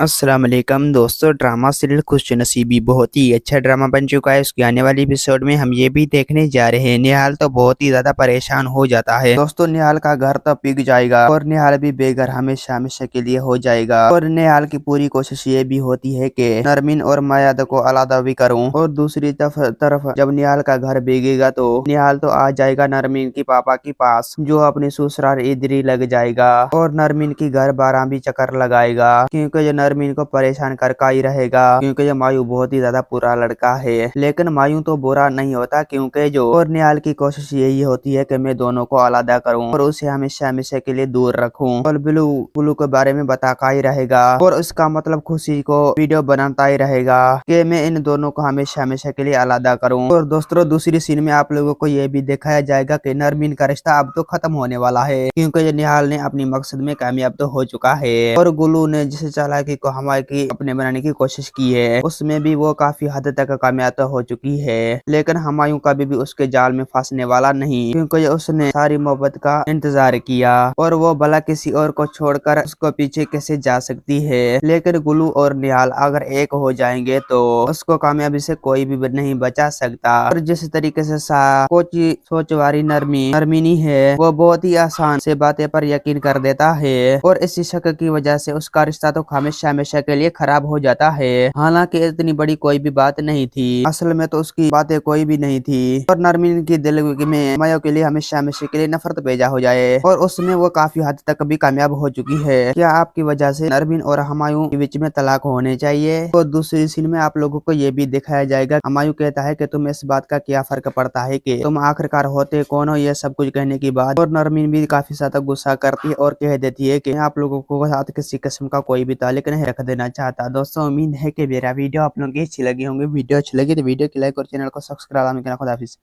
अस्सलाम वालेकुम दोस्तों, ड्रामा सीरियल खुशनसीबी बहुत ही अच्छा ड्रामा बन चुका है। उसके आने वाली एपिसोड में हम ये भी देखने जा रहे हैं। निहाल तो बहुत ही ज्यादा परेशान हो जाता है। दोस्तों, निहाल का घर तो पिघ जाएगा और निहाल भी बेघर हमेशा हमेशा के लिए हो जाएगा। और निहाल की पूरी कोशिश ये भी होती है कि नरमीन और मायाद को अलग भी करूं। और दूसरी तरफ जब निहाल का घर भीगेगा तो निहाल तो आ जाएगा नरमीन की पापा के पास, जो अपने ससुराल इधर ही लग जाएगा और नरमीन की घर 12 भी चक्कर लगाएगा, क्योंकि नरमीन को परेशान करका ही रहेगा। क्योंकि ये मायू बहुत ही ज्यादा बुरा लड़का है। लेकिन मायू तो बुरा नहीं होता, क्योंकि जो और निहाल की कोशिश यही होती है कि मैं दोनों को अलग करूं और उसे हमेशा हमेशा के लिए दूर रखूं। और ब्लू ब्लू के बारे में बताता ही रहेगा और उसका मतलब खुशी को वीडियो बनाता ही रहेगा कि मैं इन दोनों को हमेशा हमेशा के लिए अलग करूं। और दोस्तों, दूसरी सीन में आप लोगों को ये भी दिखाया जाएगा कि नरमीन का रिश्ता अब तो खत्म होने वाला है, क्योंकि निहाल ने अपनी मकसद में कामयाब तो हो चुका है। और गुल्लू ने जिस चालाकी को हमारी अपने बनाने की कोशिश की है, उसमें भी वो काफी हद तक कामयाब तो हो चुकी है। लेकिन हुमायूं कभी भी उसके जाल में फंसने वाला नहीं, क्योंकि उसने सारी मोहब्बत का इंतजार किया और वो भला किसी और को छोड़कर उसको पीछे कैसे जा सकती है। लेकिन गुल्लू और निहाल अगर एक हो जाएंगे तो उसको कामयाबी से कोई भी नहीं बचा सकता। और जिस तरीके से कोची सोच वाली नरमीनी है, वो बहुत ही आसान से बातें पर यकीन कर देता है और इसी शक की वजह से उसका रिश्ता तो हमेशा हमेशा के लिए खराब हो जाता है। हालांकि इतनी बड़ी कोई भी बात नहीं थी, असल में तो उसकी बातें कोई भी नहीं थी और नरमीन की दिल में माया के लिए हमेशा हमेशा के लिए नफरत पैदा हो जाए और उसमें वो काफी हद तक भी कामयाब हो चुकी है। क्या आपकी वजह से नरमीन और हुमायूं के बीच में तलाक होने चाहिए? और दूसरी सीन में आप लोगों को ये भी दिखाया जाएगा, हुमायूं कहता है कि तुम्हें इस बात का क्या फर्क पड़ता है कि तुम आखिरकार होते कौन हो, ये सब कुछ कहने की बात। और नरमीन भी काफी ज्यादा गुस्सा करती है और कह देती है कि आप लोगों को साथ किसी किस्म का कोई भी ताल्लुक नहीं रख देना चाहता। दोस्तों, उम्मीद है कि मेरा वीडियो आप लोगों की अच्छी लगी होंगी। वीडियो अच्छी लगी तो वीडियो की लाइक और चैनल को सब्सक्राइब करना। खुदा हाफिज़।